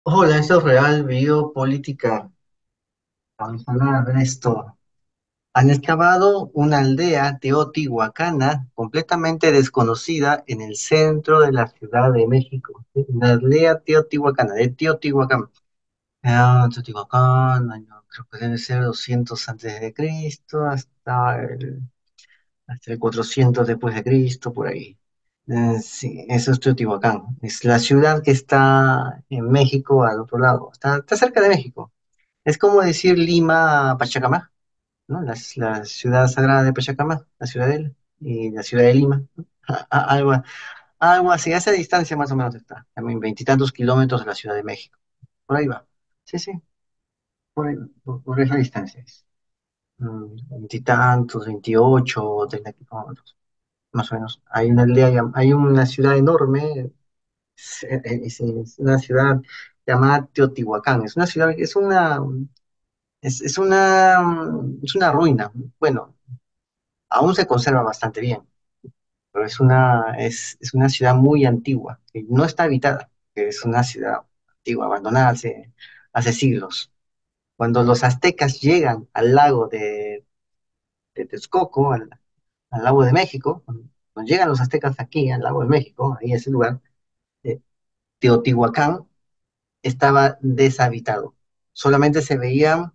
Hola, esto es Real Biopolítica. Vamos a hablar de esto. Han excavado una aldea teotihuacana completamente desconocida en el centro de la Ciudad de México. ¿Sí? Una aldea teotihuacana, de Teotihuacán. Teotihuacán, creo que debe ser 200 antes de Cristo hasta el 400 después de Cristo, por ahí. Sí, eso es Teotihuacán. Es la ciudad que está en México al otro lado. Está cerca de México. Es como decir Lima a Pachacamac, ¿no? La ciudad sagrada de Pachacamac, la ciudadela, y la ciudad de Lima, ¿no? Algo así, a esa distancia más o menos está, también veintitantos kilómetros de la Ciudad de México. Por ahí va. Sí, sí, por ahí, por esa distancia es. Veintitantos, 28, 30 kilómetros, más o menos. Hay una aldea, hay una ciudad enorme, es una ciudad llamada Teotihuacán. Es una ciudad, es una ruina. Bueno, aún se conserva bastante bien, pero es una ciudad muy antigua, que no está habitada, que es una ciudad antigua, abandonada hace siglos. Cuando los aztecas llegan al lago de Texcoco, al lago de México, cuando llegan los aztecas aquí, al lago de México, ahí ese lugar, eh, Teotihuacán estaba deshabitado. Solamente se veían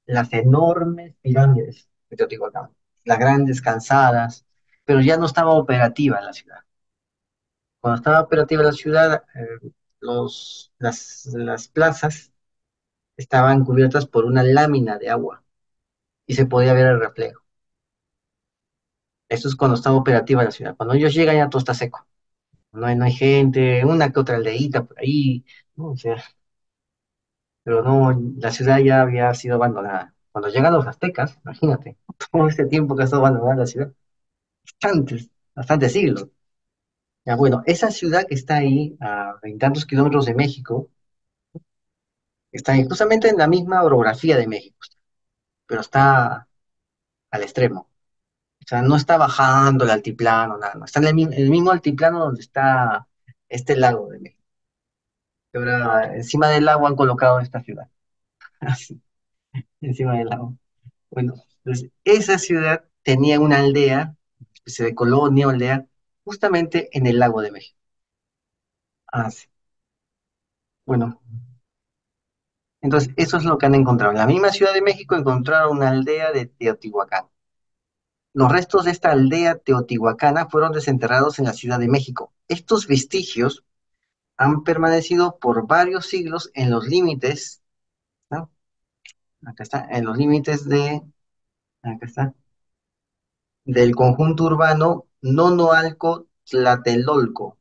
las enormes pirámides de Teotihuacán, las grandes cansadas, pero ya no estaba operativa la ciudad. Cuando estaba operativa la ciudad, las plazas estaban cubiertas por una lámina de agua y se podía ver el reflejo. Eso es cuando estaba operativa la ciudad. Cuando ellos llegan ya todo está seco. No hay gente, una que otra aldeíta por ahí, ¿no? O sea, pero no, la ciudad ya había sido abandonada. Cuando llegan los aztecas, imagínate, todo este tiempo que ha estado abandonada la ciudad, bastantes siglos. Ya, bueno, esa ciudad que está ahí, a veintitantos kilómetros de México, está ahí justamente en la misma orografía de México, pero está al extremo. O sea, no está bajando el altiplano, nada, no. Está en el mismo altiplano donde está este lago de México. Y ahora, encima del lago han colocado esta ciudad. Así, encima del lago. Bueno, pues esa ciudad tenía una aldea, una especie de colonia o aldea, justamente en el lago de México. Ah, sí. Bueno, entonces eso es lo que han encontrado. En la misma Ciudad de México encontraron una aldea de Teotihuacán. Los restos de esta aldea teotihuacana fueron desenterrados en la Ciudad de México. Estos vestigios han permanecido por varios siglos en los límites, ¿no? Acá está, en los límites acá está, del conjunto urbano Nonoalco-Tlatelolco,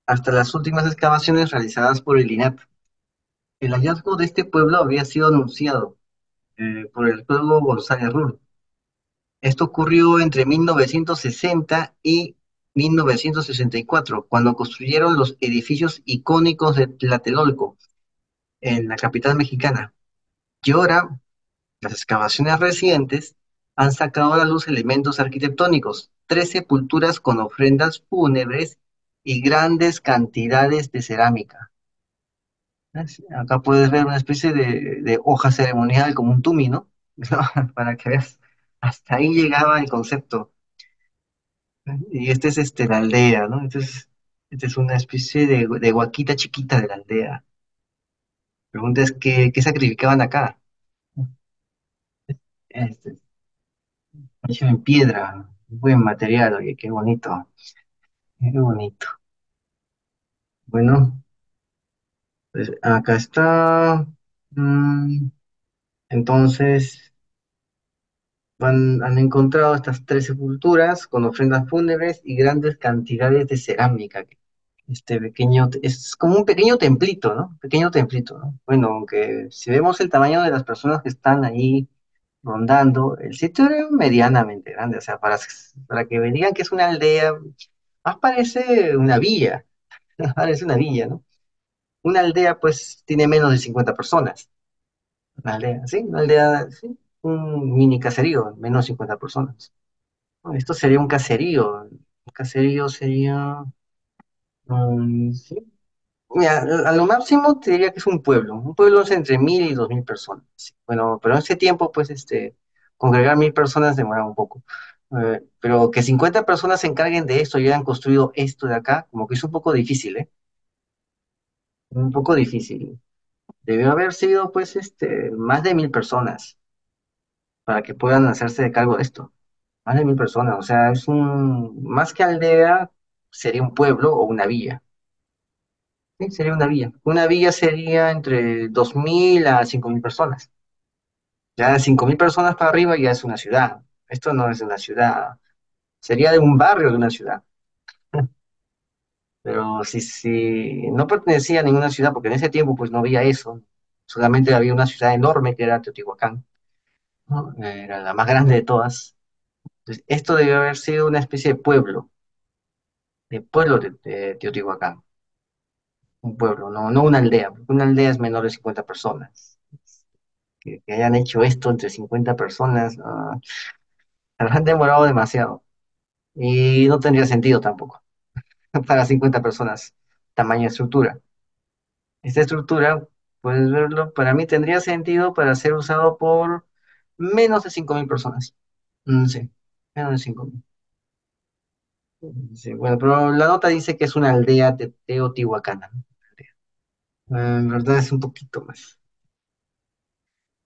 hasta las últimas excavaciones realizadas por el INAP. El hallazgo de este pueblo habría sido anunciado por el pueblo González Rull. Esto ocurrió entre 1960 y 1964, cuando construyeron los edificios icónicos de Tlatelolco, en la capital mexicana. Y ahora, las excavaciones recientes han sacado a la luz elementos arquitectónicos, tres sepulturas con ofrendas fúnebres y grandes cantidades de cerámica. ¿Ves? Acá puedes ver una especie de hoja ceremonial como un tumi, ¿no? Para que veas. Hasta ahí llegaba el concepto. Y este es la aldea, ¿no? Este es una especie de huaquita chiquita de la aldea. Pregunta es qué sacrificaban acá. Este, hecho en piedra, buen material, oye, qué bonito, qué bonito. Bueno, pues acá está. mm, entonces, han encontrado estas tres sepulturas con ofrendas fúnebres y grandes cantidades de cerámica. Este pequeño, es como un pequeño templito, ¿no? Pequeño templito, ¿no? Bueno, aunque si vemos el tamaño de las personas que están ahí rondando, el sitio era medianamente grande, o sea, para que me digan que es una aldea, más parece una villa, parece una villa, ¿no? Una aldea, pues, tiene menos de 50 personas. Una aldea, ¿sí? Una aldea, sí. Un mini caserío, menos de 50 personas. No, esto sería un caserío. Un caserío sería, sí, Mira, a lo máximo te diría que es un pueblo. Un pueblo es entre 1.000 y 2.000 personas. Sí. Bueno, pero en ese tiempo, pues, congregar 1.000 personas demora un poco. Pero que 50 personas se encarguen de esto y hayan construido esto de acá, como que es un poco difícil, ¿eh? Un poco difícil. Debió haber sido, pues, más de 1.000 personas para que puedan hacerse de cargo de esto. Más de 1.000 personas. O sea, más que aldea, sería un pueblo o una villa. Sí, sería una villa. Una villa sería entre 2.000 a 5.000 personas. Ya de 5.000 personas para arriba ya es una ciudad. Esto no es una ciudad, sería de un barrio de una ciudad. Pero si no pertenecía a ninguna ciudad, porque en ese tiempo pues no había eso, solamente había una ciudad enorme que era Teotihuacán, ¿no? Era la más grande de todas. Entonces, esto debió haber sido una especie de pueblo de Teotihuacán, un pueblo, no una aldea, porque una aldea es menor de 50 personas. Que hayan hecho esto entre 50 personas, habrán demorado demasiado. Y no tendría sentido tampoco para 50 personas, tamaño de estructura. Esta estructura, puedes verlo, para mí tendría sentido para ser usado por menos de 5.000 personas. Sí, menos de 5.000. Sí, bueno, pero la nota dice que es una aldea teotihuacana, ¿no? En verdad es un poquito más.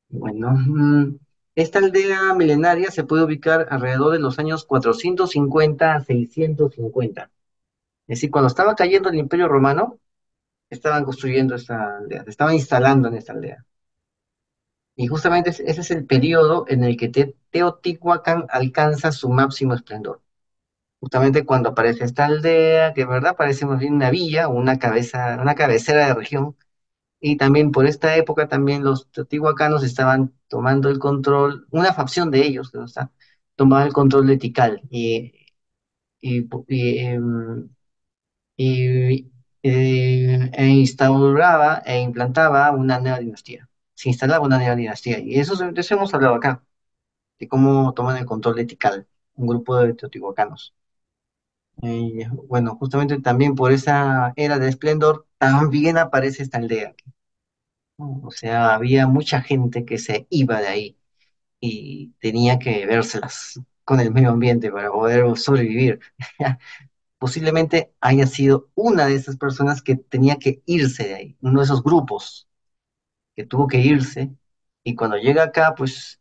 Bueno, esta aldea milenaria se puede ubicar alrededor de los años 450 a 650. Es decir, cuando estaba cayendo el Imperio Romano, estaban construyendo esta aldea, se estaban instalando en esta aldea. Y justamente ese es el periodo en el que Teotihuacán alcanza su máximo esplendor. Justamente cuando aparece esta aldea, que en verdad parece más bien una villa o una cabecera de región. Y también por esta época también los teotihuacanos estaban tomando el control, una facción de ellos, que está, tomaba el control de Tikal y, y, instauraba e implantaba una nueva dinastía. Se instalaba una nueva dinastía. Y de eso hemos hablado acá, de cómo toman el control de Tikal, un grupo de teotihuacanos. Bueno, justamente también por esa era de esplendor, también aparece esta aldea. ¿No? O sea, había mucha gente que se iba de ahí y tenía que vérselas con el medio ambiente para poder sobrevivir. Posiblemente haya sido una de esas personas que tenía que irse de ahí, uno de esos grupos que tuvo que irse y cuando llega acá, pues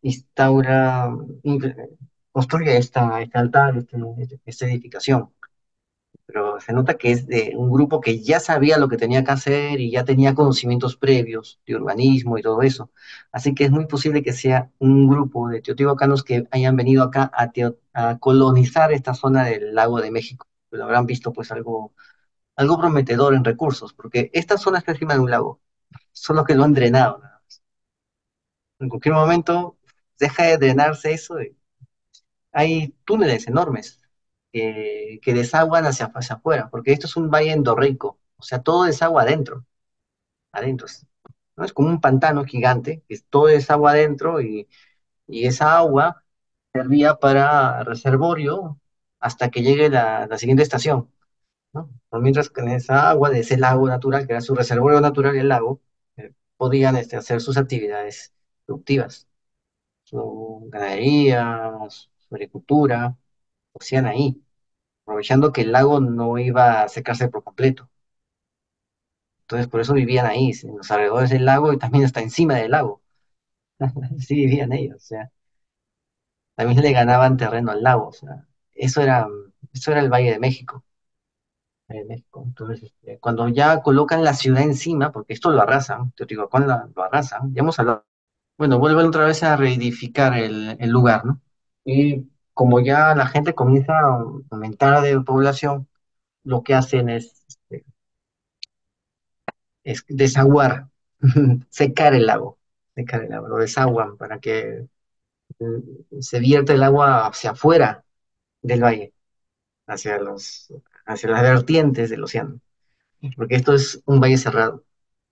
instaura, in- construye este altar, esta edificación. Pero se nota que es de un grupo que ya sabía lo que tenía que hacer y ya tenía conocimientos previos de urbanismo y todo eso. Así que es muy posible que sea un grupo de teotihuacanos que hayan venido acá a colonizar esta zona del lago de México. Pero habrán visto pues algo prometedor en recursos, porque esta zona está encima de un lago, solo que lo han drenado, ¿no? En cualquier momento deja de drenarse eso. Hay túneles enormes que desaguan hacia afuera, porque esto es un valle endorreico, o sea, todo desagua adentro, adentro. ¿No? Es como un pantano gigante, que todo desagua adentro y esa agua servía para reservorio hasta que llegue la siguiente estación, ¿no? Pero mientras que en esa agua de ese lago natural, que era su reservorio natural, el lago, podían hacer sus actividades productivas, su ganadería, su agricultura, lo hacían ahí, aprovechando que el lago no iba a secarse por completo. Entonces, por eso vivían ahí, en los alrededores del lago y también hasta encima del lago. Sí vivían ellos, o sea, también le ganaban terreno al lago, o sea, eso era el Valle de México. De México. Entonces, cuando ya colocan la ciudad encima, porque esto lo arrasan, Teotihuacán lo arrasan, ya hemos hablado. Bueno, vuelven otra vez a reedificar el lugar, ¿no? Y como ya la gente comienza a aumentar de población, lo que hacen es desaguar, secar el lago, lo desaguan para que se vierta el agua hacia afuera del valle, hacia hacia las vertientes del océano, porque esto es un valle cerrado,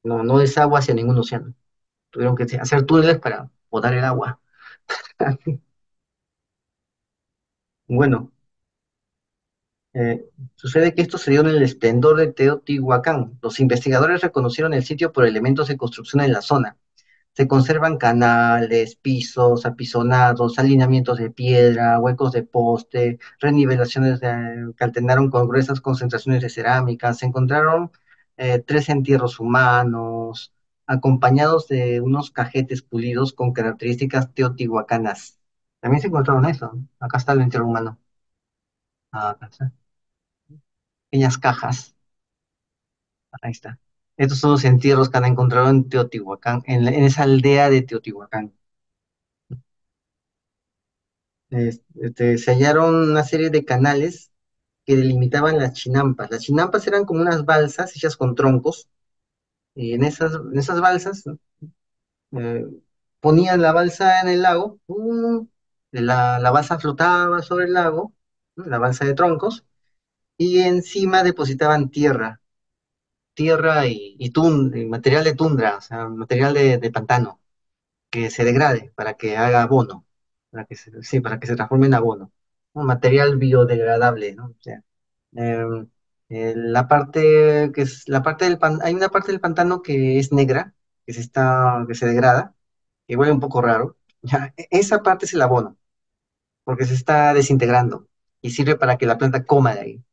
no desagua hacia ningún océano. Tuvieron que hacer túneles para botar el agua. Bueno, Sucede que esto se dio en el esplendor de Teotihuacán. Los investigadores reconocieron el sitio por elementos de construcción en la zona. Se conservan canales, pisos apisonados, alineamientos de piedra, huecos de poste, renivelaciones que alternaron con gruesas concentraciones de cerámica. Se encontraron tres entierros humanos, acompañados de unos cajetes pulidos con características teotihuacanas. También se encontraron eso. Acá está el entierro humano. Ah, acá está. Pequeñas cajas. Ahí está. Estos son los entierros que han encontrado en Teotihuacán, en esa aldea de Teotihuacán. Se hallaron una serie de canales que delimitaban las chinampas. Las chinampas eran como unas balsas hechas con troncos, y en esas balsas, ¿no? eh, ponían la balsa en el lago, la balsa flotaba sobre el lago, ¿no? La balsa de troncos, y encima depositaban tierra y material de tundra, o sea, material de pantano, que se degrade para que haga abono, sí, para que se transforme en abono, un material biodegradable, ¿no? O sea, em, la parte hay una parte del pantano que es negra, que se degrada, que huele un poco raro. Ya, esa parte es el abono, porque se está desintegrando y sirve para que la planta coma de ahí.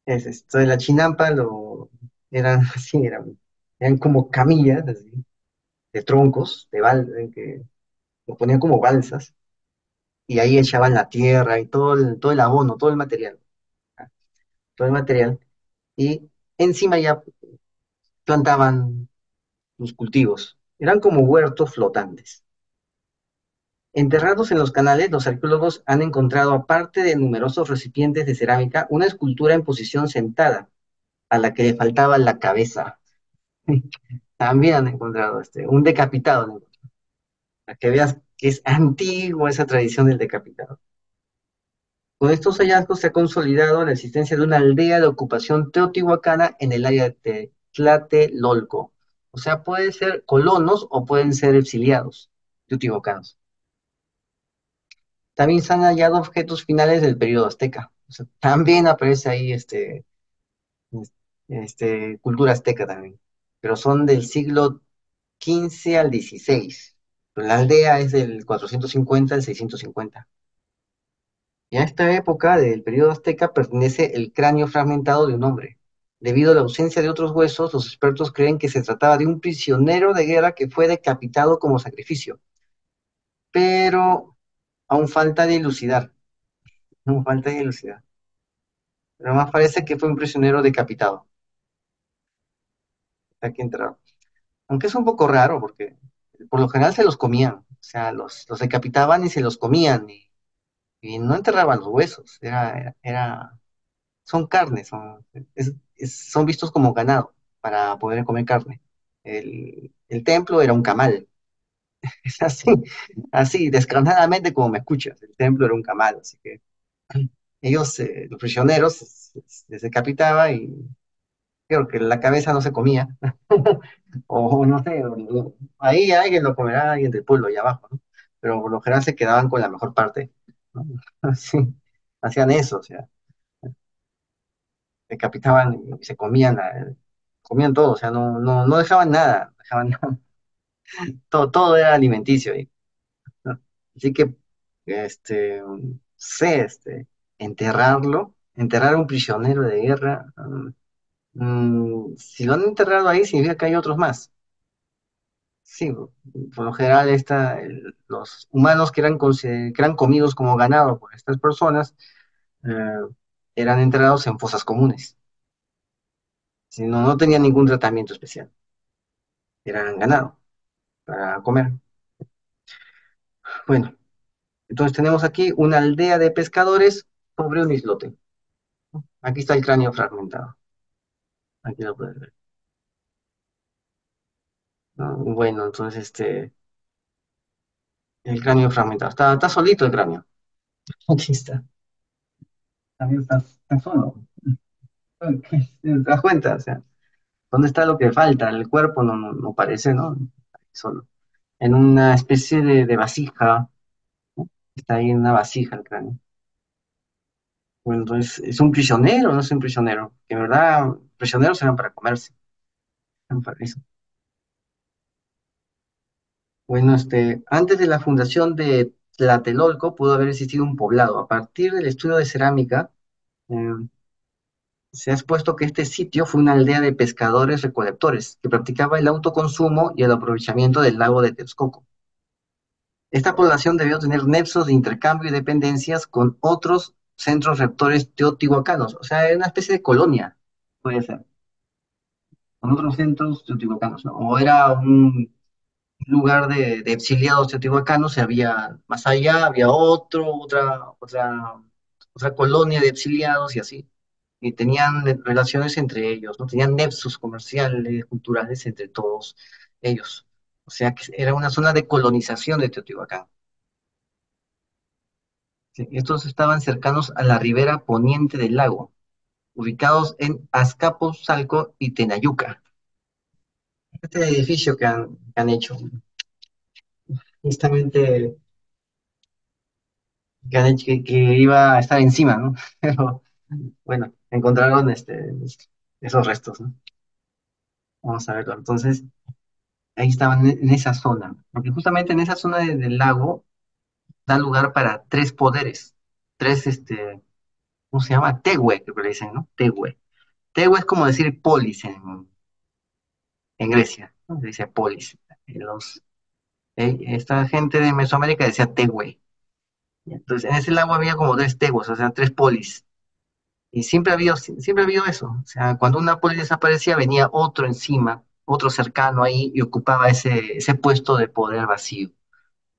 Entonces la chinampa eran así, eran como camillas así, de troncos, que lo ponían como balsas, y ahí echaban la tierra y todo el abono, ¿ah? Todo el material, y encima ya plantaban los cultivos. Eran como huertos flotantes. Enterrados en los canales, los arqueólogos han encontrado, aparte de numerosos recipientes de cerámica, una escultura en posición sentada, a la que le faltaba la cabeza. También han encontrado un decapitado, ¿no? Para que veas que es antigua esa tradición del decapitado. Con estos hallazgos se ha consolidado la existencia de una aldea de ocupación teotihuacana en el área de Tlatelolco. O sea, pueden ser colonos o pueden ser exiliados teotihuacanos. También se han hallado objetos finales del periodo azteca. O sea, también aparece ahí es- cultura azteca también. Pero son del siglo XV al XVI. Pero la aldea es del 450 al 650. Y a esta época del periodo azteca pertenece el cráneo fragmentado de un hombre. Debido a la ausencia de otros huesos, los expertos creen que se trataba de un prisionero de guerra que fue decapitado como sacrificio. Pero aún falta de dilucidar, aún falta de dilucidar. Pero más parece que fue un prisionero decapitado, está aquí enterrado. Aunque es un poco raro porque por lo general se los comían, o sea, los decapitaban y se los comían y no enterraban los huesos, son carnes, son vistos como ganado para poder comer carne. El templo era un camal, es así, así, descarnadamente como me escuchas, el templo era un camal, así que ellos, los prisioneros, les decapitaba y creo que la cabeza no se comía, o no sé, ahí alguien lo comerá, alguien del pueblo allá abajo, ¿no? Pero por lo general se quedaban con la mejor parte, ¿no? Así, hacían eso, o sea, decapitaban y se comían todo, o sea, no dejaban nada, dejaban todo era alimenticio ahí, ¿no? Así que, sé, enterrar a un prisionero de guerra, si lo han enterrado ahí, significa que hay otros más. Sí, por lo general los humanos que eran comidos como ganado por estas personas eh, eran enterrados en fosas comunes. Si no tenían ningún tratamiento especial, eran ganado para comer. Bueno, entonces tenemos aquí una aldea de pescadores sobre un islote. Aquí está el cráneo fragmentado. Aquí lo puedes ver, ¿no? Bueno, entonces el cráneo fragmentado. Está solito el cráneo. Aquí está. También está solo. ¿Te das cuenta? O sea, ¿dónde está lo que falta? El cuerpo no parece, ¿no? Solo. En una especie de vasija, ¿no? Está ahí en una vasija el cráneo. Bueno, entonces, ¿es un prisionero o no es un prisionero? Que en verdad, prisioneros eran para comerse, eran para eso. Bueno, antes de la fundación de Tlatelolco pudo haber existido un poblado. A partir del estudio de cerámica, eh, se ha expuesto que este sitio fue una aldea de pescadores recolectores que practicaba el autoconsumo y el aprovechamiento del lago de Texcoco. Esta población debió tener nexos de intercambio y dependencias con otros centros rectores teotihuacanos, o sea, era una especie de colonia, puede ser, con otros centros teotihuacanos, ¿no? O era un lugar de exiliados teotihuacanos, y había más allá, había otra colonia de exiliados y así. Y tenían relaciones entre ellos, ¿no? Tenían nexos comerciales, culturales entre todos ellos. O sea que era una zona de colonización de Teotihuacán. ¿Sí? Estos estaban cercanos a la ribera poniente del lago, ubicados en Azcapotzalco y Tenayuca. Este edificio que han hecho, justamente que iba a estar encima, ¿no? Pero bueno, encontraron esos restos, ¿no? Vamos a verlo. Entonces, ahí estaban en esa zona, porque justamente en esa zona del lago da lugar para tres poderes, tres, ¿cómo se llama? Tehue, creo que le dicen, ¿no? Tehue. Tehue es como decir polis en Grecia, ¿no? Se dice polis. Esta gente de Mesoamérica decía Tehue. Entonces, en ese lago había como tres tegues, o sea, tres polis. Y siempre ha habido eso. O sea, cuando una poli desaparecía, venía otro encima, otro cercano ahí y ocupaba ese puesto de poder vacío. O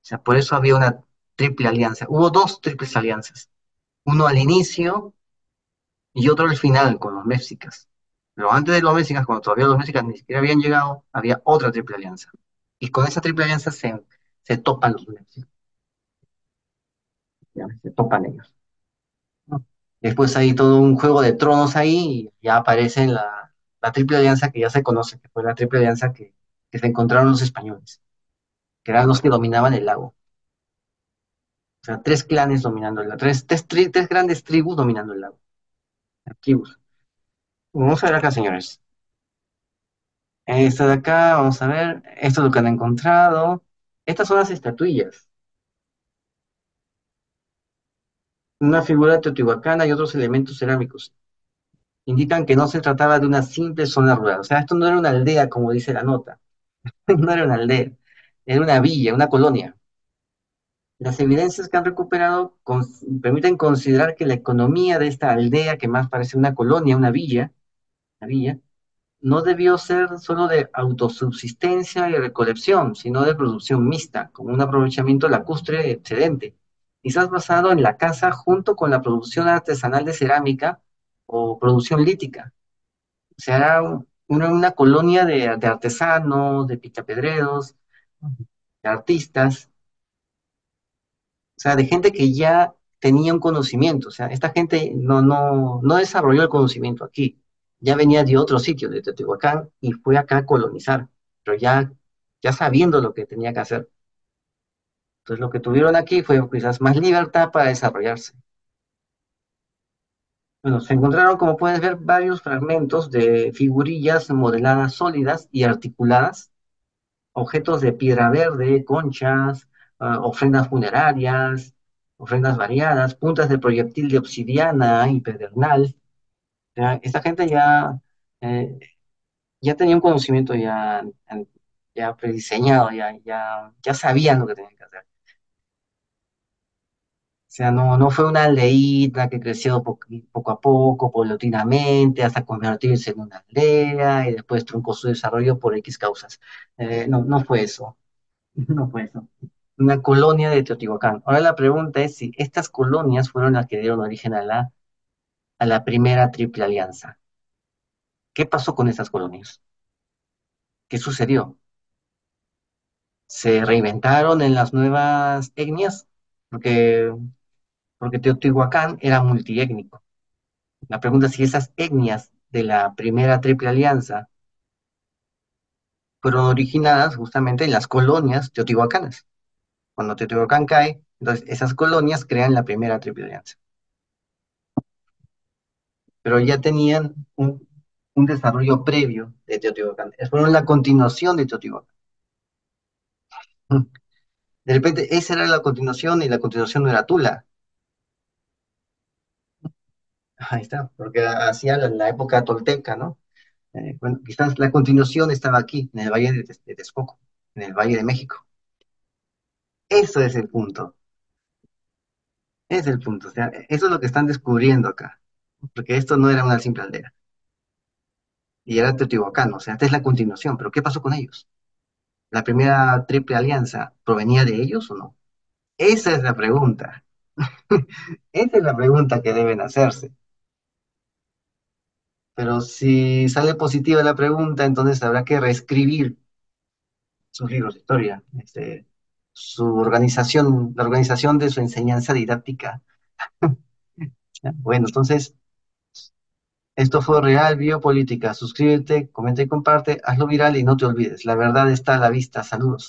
sea, por eso había una triple alianza. Hubo dos triples alianzas. Uno al inicio y otro al final con los mexicas. Pero antes de los mexicas, cuando todavía los mexicas ni siquiera habían llegado, había otra triple alianza. Y con esa triple alianza se topan los mexicas, ya, se topan ellos, ¿no? Después hay todo un juego de tronos ahí y ya aparece la triple alianza que ya se conoce, que fue la triple alianza que se encontraron los españoles, que eran los que dominaban el lago. O sea, tres clanes dominando el lago, tres grandes tribus dominando el lago. Tribus. Vamos a ver acá, señores. Esta de acá, vamos a ver. Esto es lo que han encontrado. Estas son las estatuillas. Una figura teotihuacana y otros elementos cerámicos. Indican que no se trataba de una simple zona rural. O sea, esto no era una aldea, como dice la nota. No era una aldea. Era una villa, una colonia. Las evidencias que han recuperado permiten considerar que la economía de esta aldea, que más parece una colonia, una villa, no debió ser solo de autosubsistencia y recolección, sino de producción mixta, con un aprovechamiento lacustre excedente, quizás basado en la caza junto con la producción artesanal de cerámica o producción lítica. O sea, era una colonia de artesanos, de picapedreros, de artistas, o sea, de gente que ya tenía un conocimiento. O sea, esta gente no desarrolló el conocimiento aquí, ya venía de otro sitio, de Teotihuacán, y fue acá a colonizar, pero ya sabiendo lo que tenía que hacer. Entonces, lo que tuvieron aquí fue quizás más libertad para desarrollarse. Bueno, se encontraron, como puedes ver, varios fragmentos de figurillas modeladas sólidas y articuladas, objetos de piedra verde, conchas, ofrendas funerarias, ofrendas variadas, puntas de proyectil de obsidiana y pedernal. Ya, esta gente eh, ya tenía un conocimiento ya prediseñado, ya sabían lo que tenían que hacer. O sea, no fue una aldeíta que creció poco a poco, paulatinamente, hasta convertirse en una aldea y después truncó su desarrollo por X causas. No fue eso. No fue eso. Una colonia de Teotihuacán. Ahora la pregunta es si estas colonias fueron las que dieron origen a la primera Triple Alianza. ¿Qué pasó con estas colonias? ¿Qué sucedió? ¿Se reinventaron en las nuevas etnias? Porque, porque Teotihuacán era multiétnico. La pregunta es si esas etnias de la primera Triple Alianza fueron originadas justamente en las colonias teotihuacanas. Cuando Teotihuacán cae, entonces esas colonias crean la primera Triple Alianza. pero ya tenían un desarrollo previo de Teotihuacán. Fueron la continuación de Teotihuacán. De repente, esa era la continuación y la continuación no era Tula. Ahí está, porque hacía la época tolteca, ¿no? Bueno, quizás la continuación estaba aquí, en el Valle de Texcoco, en el Valle de México. Eso es el punto, es el punto. O sea, eso es lo que están descubriendo acá, porque esto no era una simple aldea, y era Teotihuacán, o sea, esta es la continuación, pero ¿qué pasó con ellos? ¿La primera triple alianza provenía de ellos o no? Esa es la pregunta. Esa es la pregunta que deben hacerse. Pero si sale positiva la pregunta, entonces habrá que reescribir sus libros de historia, su organización, la organización de su enseñanza didáctica. ¿Ya? Bueno, entonces, esto fue Real Biopolítica. Suscríbete, comenta y comparte, hazlo viral y no te olvides. La verdad está a la vista. Saludos.